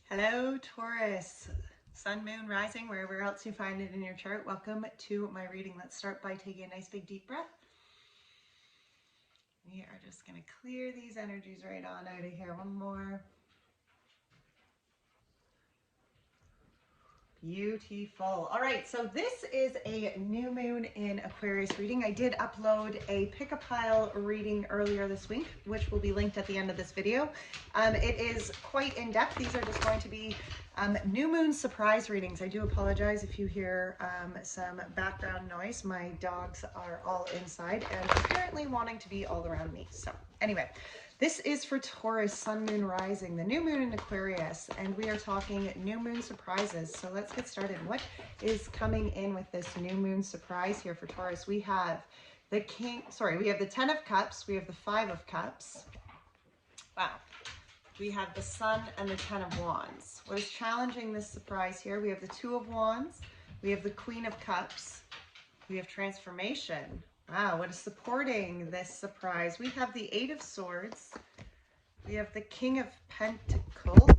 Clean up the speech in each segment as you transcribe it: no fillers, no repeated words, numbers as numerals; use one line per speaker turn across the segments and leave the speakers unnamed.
Hello, Taurus. Sun, moon, rising, wherever else you find it in your chart. Welcome to my reading. Let's start by taking a nice big deep breath. We are just going to clear these energies right on out of here. One more. Beautiful. All right, so this is a new moon in Aquarius reading. I did upload a pick a pile reading earlier this week, which will be linked at the end of this video. It is quite in-depth. These are just going to be new moon surprise readings. I do apologize if you hear some background noise. My dogs are all inside and apparently wanting to be all around me. So anyway, this is for Taurus, sun, moon, rising, the new moon in Aquarius, and we are talking new moon surprises. So let's get started. What is coming in with this new moon surprise here for Taurus? We have the we have the 10 of Cups, we have the 5 of Cups. Wow. We have the Sun and the 10 of Wands. What is challenging this surprise here? We have the 2 of Wands, we have the Queen of Cups, we have transformation. Wow, what is supporting this surprise? We have the 8 of Swords. We have the King of Pentacles.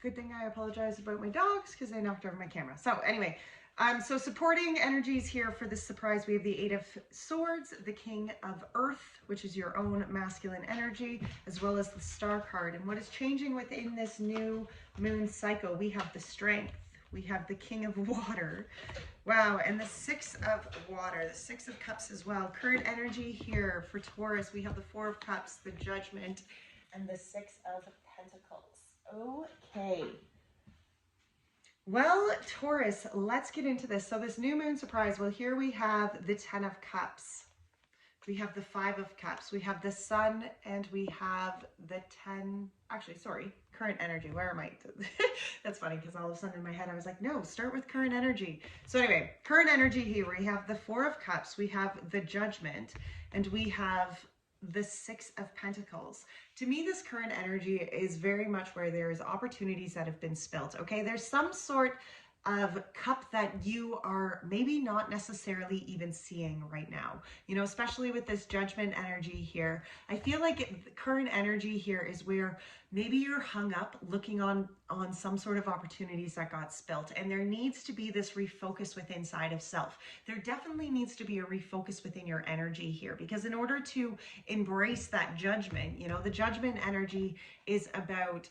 Good thing I apologize about my dogs because they knocked over my camera. So anyway, so supporting energies here for this surprise, we have the 8 of Swords, the King of Earth, which is your own masculine energy, as well as the Star card. And what is changing within this new moon cycle? We have the Strength. We have the King of Water. Wow, and the 6 of Water, the 6 of Cups as well. Current energy here for Taurus, we have the 4 of Cups, the Judgment, and the 6 of Pentacles. Okay. Well, Taurus, let's get into this. So this new moon surprise, well, here we have the 10 of Cups. We have the 5 of Cups. We have the Sun, and we have the 10, current energy. Where am I? That's funny because all of a sudden in my head I was like, no, start with current energy. So anyway, current energy here, we have the 4 of Cups, we have the Judgment, and we have the 6 of Pentacles. To me, this current energy is very much where there is opportunities that have been spilt. Okay, there's some sort of cup that you are maybe not necessarily even seeing right now, you know, especially with this Judgment energy here. I feel like the current energy here is where maybe you're hung up looking on some sort of opportunities that got spilt, and there needs to be this refocus within inside of self. There definitely needs to be a refocus within your energy here, because in order to embrace that Judgment, you know, the Judgment energy is about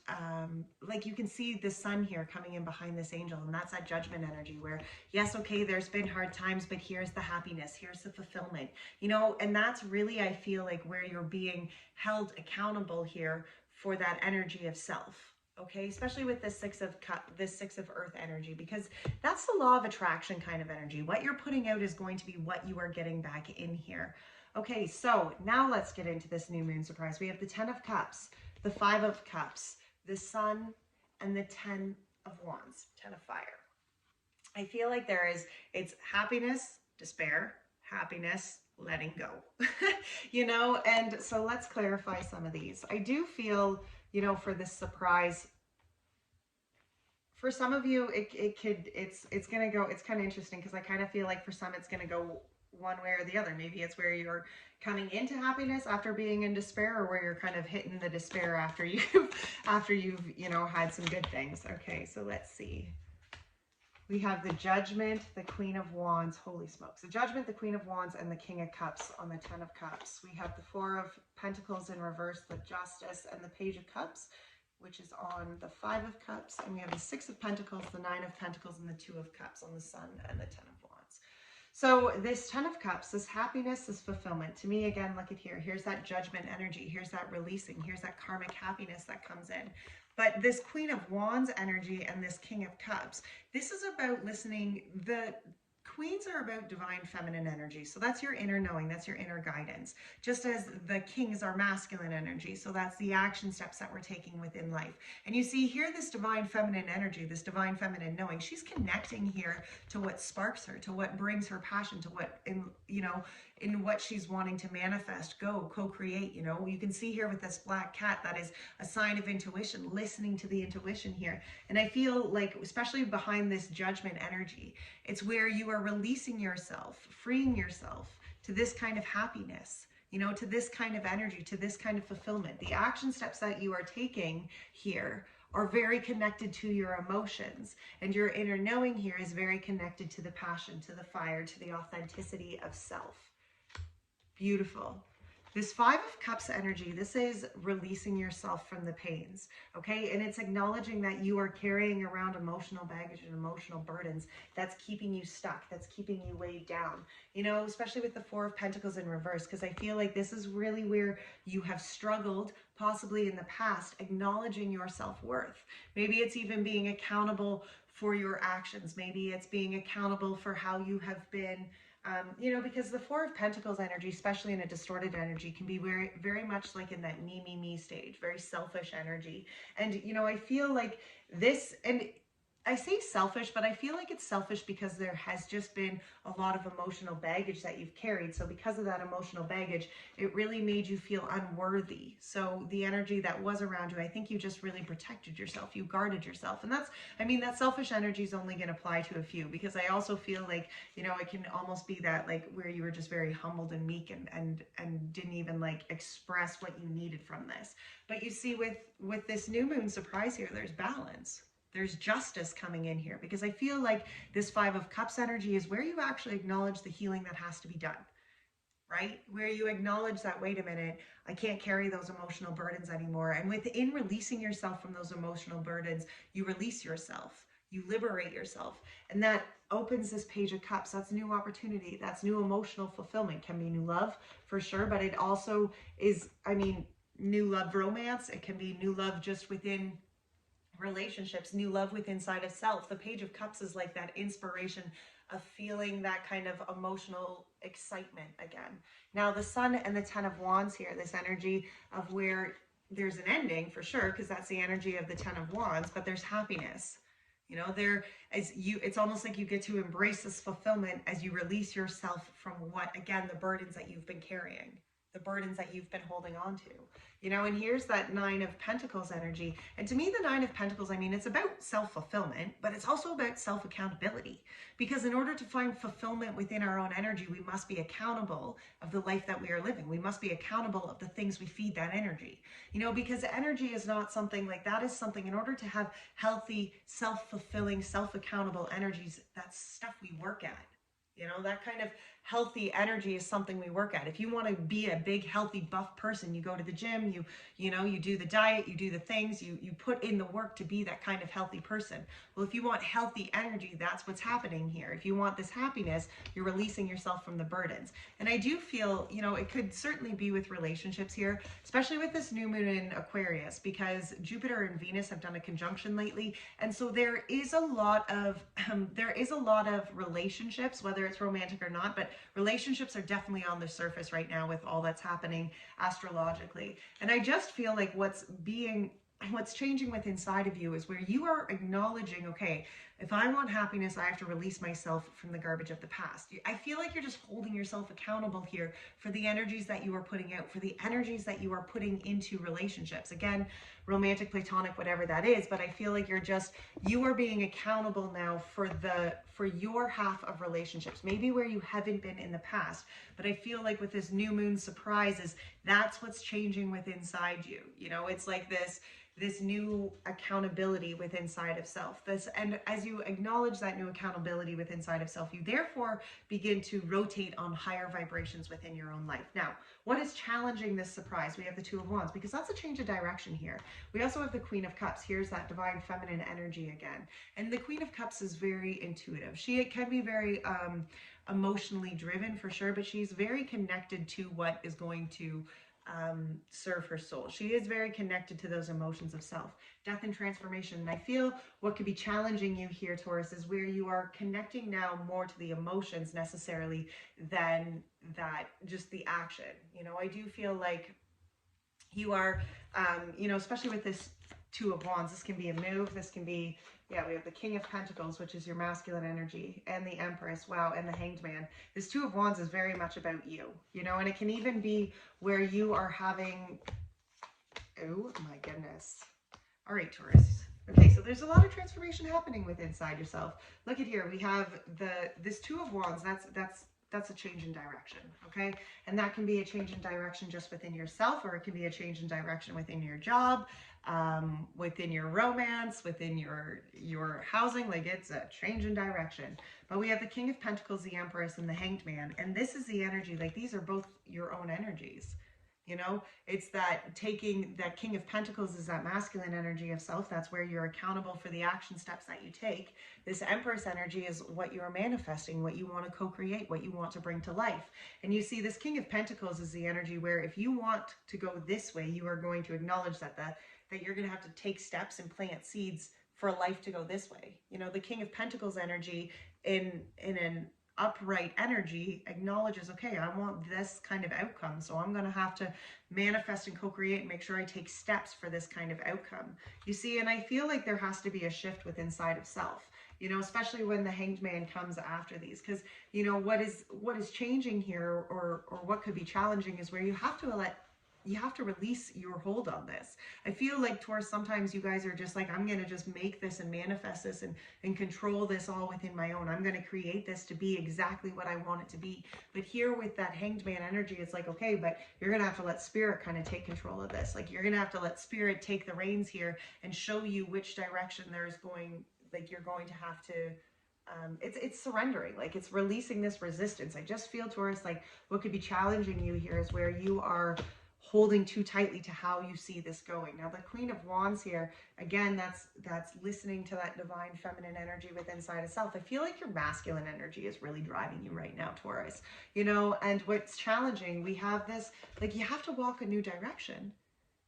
like you can see the Sun here coming in behind this angel, and that's that Judgment energy where, yes, okay, there's been hard times, but here's the happiness, here's the fulfillment, you know, and that's really, I feel like, where you're being held accountable here for that energy of self. Okay, especially with this 6 of Earth energy, because that's the law of attraction kind of energy. What you're putting out is going to be what you are getting back in here. Okay, so now let's get into this new moon surprise. We have the 10 of Cups, the 5 of Cups, the Sun, and the 10 of Wands, 10 of Fire. I feel like it's happiness, despair, happiness, letting go, you know, and so let's clarify some of these. I do feel, you know, for this surprise, for some of you, it's going to go, it's kind of interesting because I kind of feel like for some it's going to go one way or the other. Maybe it's where you're coming into happiness after being in despair, or where you're kind of hitting the despair after you've, you know, had some good things. Okay, so let's see. We have the Judgment, the Queen of Wands, holy smokes. The Judgment, the Queen of Wands, and the King of Cups on the 10 of Cups. We have the 4 of Pentacles in reverse, the Justice, and the Page of Cups, which is on the 5 of Cups. And we have the 6 of Pentacles, the 9 of Pentacles, and the 2 of Cups on the Sun, and the 10 of Wands. So this 10 of Cups, this happiness, this fulfillment, to me, again, look at here. Here's that Judgment energy. Here's that releasing. Here's that karmic happiness that comes in. But this Queen of Wands energy and this King of Cups, this is about listening. The Queens are about divine feminine energy. So that's your inner knowing, that's your inner guidance. Just as the Kings are masculine energy. So that's the action steps that we're taking within life. And you see here this divine feminine energy, this divine feminine knowing, she's connecting here to what sparks her, to what brings her passion, to what, in what she's wanting to manifest, co-create, you know. You can see here with this black cat, that is a sign of intuition, listening to the intuition here. And I feel like, especially behind this Judgment energy, it's where you are releasing yourself, freeing yourself to this kind of happiness. you know, to this kind of energy, to this kind of fulfillment. The action steps that you are taking here are very connected to your emotions, and your inner knowing here is very connected to the passion, to the fire, to the authenticity of self. Beautiful. This Five of Cups energy, this is releasing yourself from the pains, okay? And it's acknowledging that you are carrying around emotional baggage and emotional burdens that's keeping you stuck, that's keeping you weighed down, you know, especially with the Four of Pentacles in reverse, because I feel like this is really where you have struggled, possibly in the past, acknowledging your self-worth. Maybe it's even being accountable for your actions. Maybe it's being accountable for how you have been, you know, because the Four of Pentacles energy, especially in a distorted energy, can be very, very much like in that me stage, very selfish energy. And, you know, I feel like this, and I say selfish, but I feel like it's selfish because there has just been a lot of emotional baggage that you've carried. So because of that emotional baggage, it really made you feel unworthy. So the energy that was around you, I think you just really protected yourself. You guarded yourself. And that's, I mean, that selfish energy is only going to apply to a few, because I also feel like, you know, it can almost be that like where you were just very humbled and meek and didn't even like express what you needed from this. But you see with this new moon surprise here, there's balance. There's justice coming in here, because I feel like this Five of Cups energy is where you actually acknowledge the healing that has to be done, right? Where you acknowledge that, wait a minute, I can't carry those emotional burdens anymore. And within releasing yourself from those emotional burdens, you release yourself, you liberate yourself. And that opens this Page of Cups. That's new opportunity. That's new emotional fulfillment. Can be new love for sure, but it also is, I mean, new love romance. It can be new love just within relationships, new love with inside of self. The Page of Cups is like that inspiration of feeling that kind of emotional excitement again. Now the Sun and the Ten of Wands here, this energy of where there's an ending for sure, because that's the energy of the Ten of Wands, but there's happiness. You know, there as you, it's almost like you get to embrace this fulfillment as you release yourself from what, again, the burdens that you've been carrying, the burdens that you've been holding on to, you know. And here's that Nine of Pentacles energy. And to me, the Nine of Pentacles, I mean, it's about self-fulfillment, but it's also about self-accountability, because in order to find fulfillment within our own energy, we must be accountable of the life that we are living. We must be accountable of the things we feed that energy, you know, because energy is not something like that, is something, in order to have healthy, self-fulfilling, self-accountable energies, that's stuff we work at. You know, that kind of healthy energy is something we work at. If you want to be a big, healthy, buff person, you go to the gym, you know, you do the diet, you do the things, you put in the work to be that kind of healthy person. Well, if you want healthy energy, that's what's happening here. If you want this happiness, you're releasing yourself from the burdens. And I do feel, you know, it could certainly be with relationships here, especially with this new moon in Aquarius, because Jupiter and Venus have done a conjunction lately. And so there is a lot of relationships, whether it's romantic or not, but relationships are definitely on the surface right now with all that's happening astrologically. And I just feel like what's changing with inside of you is where you are acknowledging, okay, if I want happiness, I have to release myself from the garbage of the past. I feel like you're just holding yourself accountable here for the energies that you are putting out, for the energies that you are putting into relationships. Again, romantic, platonic, whatever that is, but I feel like you are being accountable now for your half of relationships, maybe where you haven't been in the past. But I feel like with this new moon surprises, that's what's changing with inside you. You know, it's like this new accountability with inside of self. And as you acknowledge that new accountability with inside of self, you therefore begin to rotate on higher vibrations within your own life. Now, what is challenging this surprise? We have the Two of Wands, because that's a change of direction here. We also have the Queen of Cups. Here's that divine feminine energy again. And the Queen of Cups is very intuitive. It can be very emotionally driven for sure, but she's very connected to what is going to serve her soul. She is very connected to those emotions of self, death and transformation. And I feel what could be challenging you here, Taurus, is where you are connecting now more to the emotions necessarily than that just the action. You know, I do feel like you are, you know, especially with this Two of Wands, this can be a move, this can be, yeah, we have the King of Pentacles, which is your masculine energy, and the Empress, wow, and the Hanged Man. This Two of Wands is very much about you, you know, and it can even be where you are having, oh my goodness. All right, Taurus. Okay, so there's a lot of transformation happening with inside yourself. Look at here, we have this Two of Wands, that's that's a change in direction, okay? And that can be a change in direction just within yourself, or it can be a change in direction within your job, within your romance, within your housing. Like, it's a change in direction. But we have the King of Pentacles, the Empress, and the Hanged Man, and this is the energy. Like, these are both your own energies. You know, it's that taking that King of Pentacles is that masculine energy of self. That's where you're accountable for the action steps that you take. This Empress energy is what you're manifesting, what you want to co-create, what you want to bring to life. And you see, this King of Pentacles is the energy where if you want to go this way, you are going to acknowledge that you're going to have to take steps and plant seeds for life to go this way. You know, the King of Pentacles energy in an upright energy acknowledges, okay, I want this kind of outcome, so I'm going to have to manifest and co-create and make sure I take steps for this kind of outcome. You see, and I feel like there has to be a shift within inside of self, you know, especially when the Hanged Man comes after these, because, you know, what is changing here, or what could be challenging, is where you have to release your hold on this. I feel like, Taurus, sometimes you guys are just like, I'm going to just make this and manifest this and control this all within my own. I'm going to create this to be exactly what I want it to be. But here with that Hanged Man energy, it's like, okay, but you're going to have to let Spirit kind of take control of this. Like, you're going to have to let Spirit take the reins here and show you which direction there's going, like, you're going to have to, it's surrendering, like, it's releasing this resistance. I just feel, Taurus, like what could be challenging you here is where you are holding too tightly to how you see this going. Now, the Queen of Wands here, again, that's listening to that divine feminine energy within inside of self. I feel like your masculine energy is really driving you right now, Taurus. You know, and what's challenging, we have this, like, you have to walk a new direction.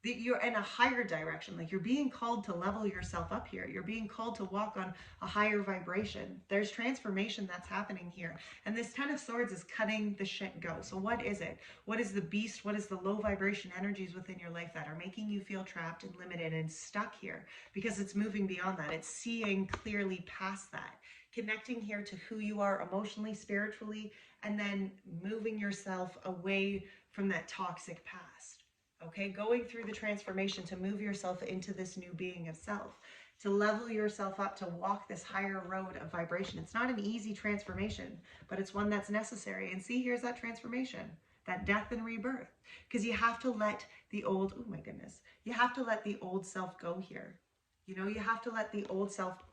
You're in a higher direction. Like, you're being called to level yourself up here. You're being called to walk on a higher vibration. There's transformation that's happening here. And this Ten of Swords is cutting the shit go. So what is it? What is the beast? What is the low vibration energies within your life that are making you feel trapped and limited and stuck here? Because it's moving beyond that. It's seeing clearly past that. Connecting here to who you are emotionally, spiritually, and then moving yourself away from that toxic past. Okay, going through the transformation to move yourself into this new being of self, to level yourself up, to walk this higher road of vibration. It's not an easy transformation, but it's one that's necessary. And see, here's that transformation, that death and rebirth, because you have to let the old, oh my goodness, you have to let the old self go here. You know, you have to let the old self,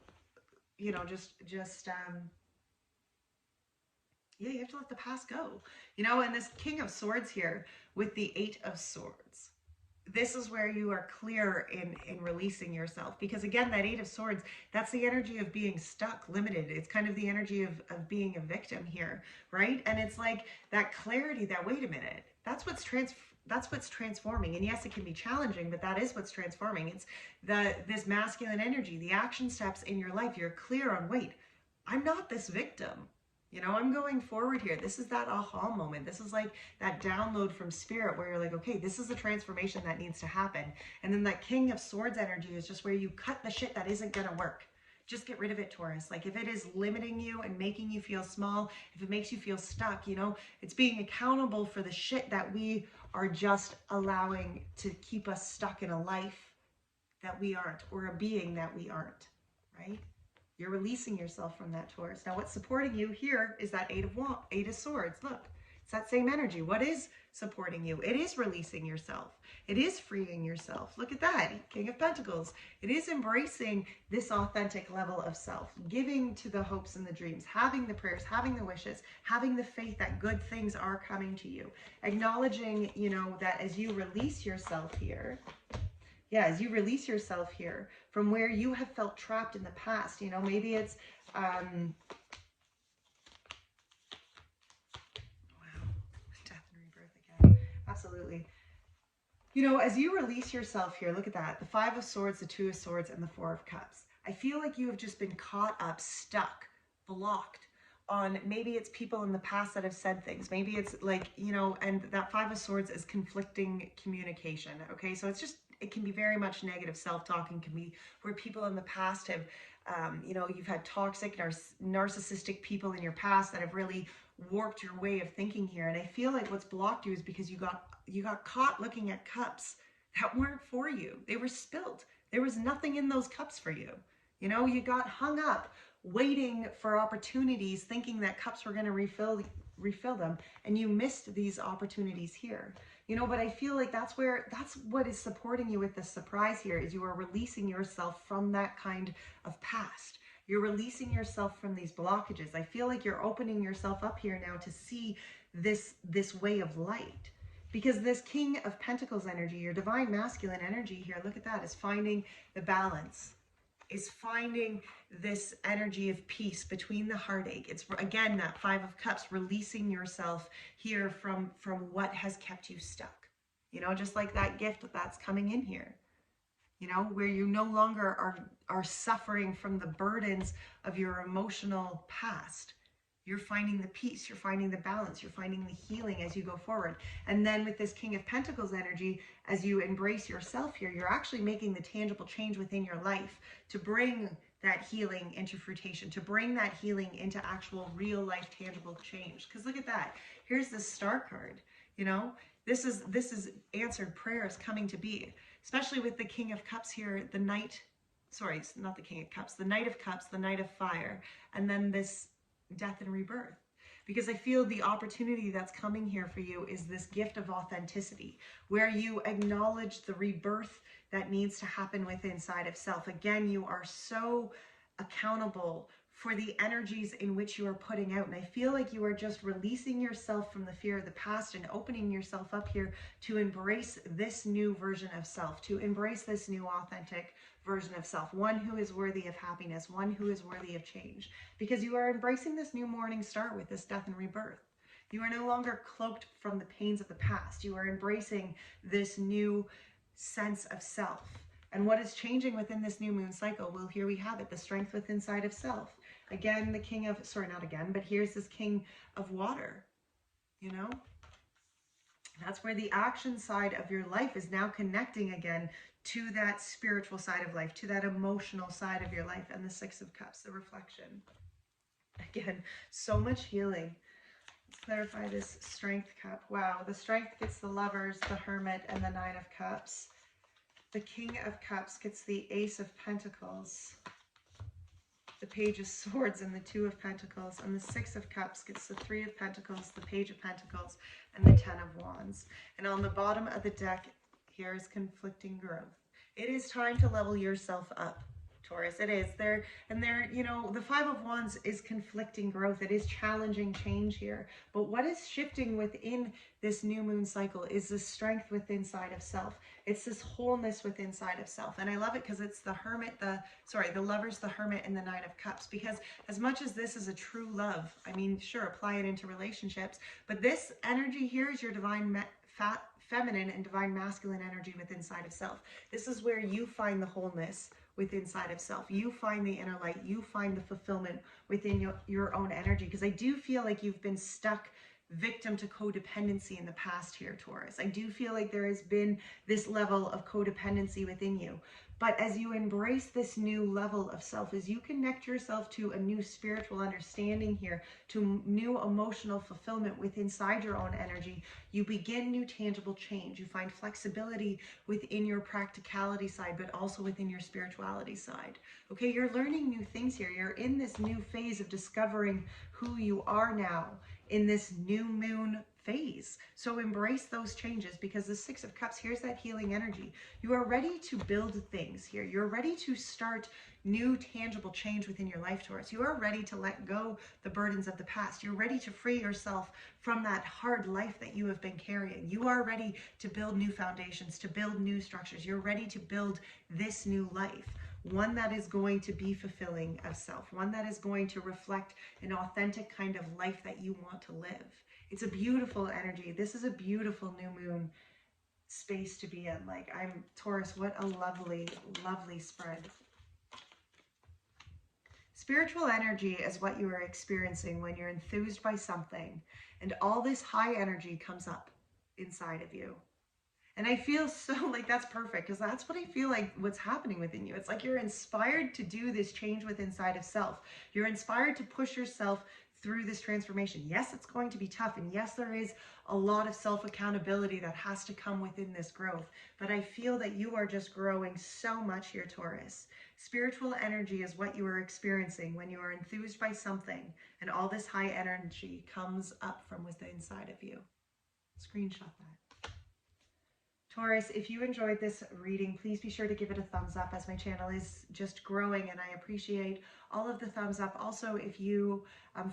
you know, yeah, you have to let the past go, you know. And this King of Swords here with the Eight of Swords, this is where you are clear in releasing yourself. Because again, that Eight of Swords, that's the energy of being stuck, limited. It's kind of the energy of being a victim here, right? And it's like that clarity that, wait a minute, that's what's transforming. And yes, it can be challenging, but that is what's transforming. It's this masculine energy, the action steps in your life. You're clear on, wait, I'm not this victim. You know, I'm going forward here. This is that aha moment. This is like that download from Spirit where you're like, okay, this is the transformation that needs to happen. And then that King of Swords energy is just where you cut the shit that isn't going to work. Just get rid of it, Taurus. Like, if it is limiting you and making you feel small, if it makes you feel stuck, you know, it's being accountable for the shit that we are just allowing to keep us stuck in a life that we aren't, or a being that we aren't, right? You're releasing yourself from that, Taurus. Now, what's supporting you here is that Eight of Swords. Look, it's that same energy. What is supporting you? It is releasing yourself. It is freeing yourself. Look at that, King of Pentacles. It is embracing this authentic level of self, giving to the hopes and the dreams, having the prayers, having the wishes, having the faith that good things are coming to you. Acknowledging, you know, that as you release yourself here, yeah, as you release yourself here from where you have felt trapped in the past, you know, maybe it's, wow, death and rebirth again. Absolutely. You know, as you release yourself here, look at that, the Five of Swords, the Two of Swords, and the Four of Cups. I feel like you have just been caught up, stuck, blocked on, maybe it's people in the past that have said things. Maybe it's like, you know, and that Five of Swords is conflicting communication. Okay, so it's just, it can be very much negative self-talking, can be where people in the past have, you know, you've had toxic, narcissistic people in your past that have really warped your way of thinking here. And I feel like what's blocked you is because you got caught looking at cups that weren't for you. They were spilled. There was nothing in those cups for you. You know, you got hung up waiting for opportunities, thinking that cups were going to refill them, and you missed these opportunities here. You know, but I feel like that's what is supporting you with the surprise here, is you are releasing yourself from that kind of past. You're releasing yourself from these blockages. I feel like you're opening yourself up here now to see this way of light. Because this King of Pentacles energy, your divine masculine energy here, look at that, is finding the balance, is finding this energy of peace between the heartache. It's, again, that Five of Cups, releasing yourself here from what has kept you stuck. You know, just like that gift that's coming in here. You know, where you no longer are suffering from the burdens of your emotional past. You're finding the peace, you're finding the balance, you're finding the healing as you go forward. And then with this King of Pentacles energy, as you embrace yourself here, you're actually making the tangible change within your life to bring that healing into fruition, to bring that healing into actual real life tangible change. Because look at that. Here's the Star card. You know, this is answered prayers coming to be, especially with the King of Cups here, the Knight, sorry, it's not the King of Cups, the Knight of Cups, the Knight of Fire, and then this death and rebirth. Because I feel the opportunity that's coming here for you is this gift of authenticity, where you acknowledge the rebirth that needs to happen within inside of self. Again, you are so accountable for the energies in which you are putting out. And I feel like you are just releasing yourself from the fear of the past and opening yourself up here to embrace this new version of self, to embrace this new authentic version of self, one who is worthy of happiness, one who is worthy of change, because you are embracing this new morning star with this death and rebirth. You are no longer cloaked from the pains of the past. You are embracing this new sense of self. And what is changing within this new moon cycle? Well, here we have it, the strength within inside of self. Again, the King of, sorry, not again, but here's this King of Water, you know? That's where the action side of your life is now connecting again to that spiritual side of life, to that emotional side of your life, and the Six of Cups, the reflection. Again, so much healing. Let's clarify this Strength cup. Wow, the Strength gets the Lovers, the Hermit, and the Nine of Cups. The King of Cups gets the Ace of Pentacles, the Page of Swords, and the Two of Pentacles, and the Six of Cups gets the Three of Pentacles, the Page of Pentacles, and the Ten of Wands. And on the bottom of the deck, here is conflicting growth. It is time to level yourself up, Taurus. It is. You know, the Five of Wands is conflicting growth. It is challenging change here. But what is shifting within this new moon cycle is the strength within inside of self. It's this wholeness within inside of self. And I love it because it's the Hermit, the Lovers, the Hermit, and the Nine of Cups. Because as much as this is a true love, I mean, sure, apply it into relationships. But this energy here is your divine feminine and divine masculine energy within inside of self. This is where you find the wholeness within inside of self. You find the inner light. You find the fulfillment within your own energy. Because I do feel like you've been stuck victim to codependency in the past here, Taurus. I do feel like there has been this level of codependency within you. But as you embrace this new level of self, as you connect yourself to a new spiritual understanding here, to new emotional fulfillment within inside your own energy, you begin new tangible change. You find flexibility within your practicality side, but also within your spirituality side. Okay, you're learning new things here. You're in this new phase of discovering who you are now in this new moon phase. So embrace those changes, because the Six of Cups, here's that healing energy. You are ready to build things here. You're ready to start new tangible change within your life, Taurus. You are ready to let go the burdens of the past. You're ready to free yourself from that hard life that you have been carrying. You are ready to build new foundations, to build new structures. You're ready to build this new life. One that is going to be fulfilling of self, one that is going to reflect an authentic kind of life that you want to live. It's a beautiful energy. This is a beautiful new moon space to be in. Like, Taurus, what a lovely, lovely spread. Spiritual energy is what you are experiencing when you're enthused by something and all this high energy comes up inside of you. And I feel so like that's perfect, because that's what I feel like what's happening within you. It's like you're inspired to do this change within inside of self. You're inspired to push yourself through this transformation. Yes, it's going to be tough. And yes, there is a lot of self-accountability that has to come within this growth. But I feel that you are just growing so much here, Taurus. Spiritual energy is what you are experiencing when you are enthused by something, and all this high energy comes up from within inside of you. Screenshot that. Taurus, if you enjoyed this reading, please be sure to give it a thumbs up, as my channel is just growing and I appreciate all of the thumbs up. Also, if you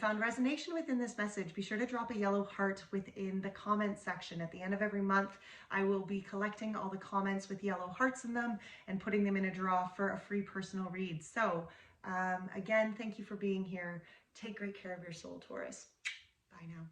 found resonation within this message, be sure to drop a yellow heart within the comment section. At the end of every month, I will be collecting all the comments with yellow hearts in them and putting them in a draw for a free personal read. So again, thank you for being here. Take great care of your soul, Taurus. Bye now.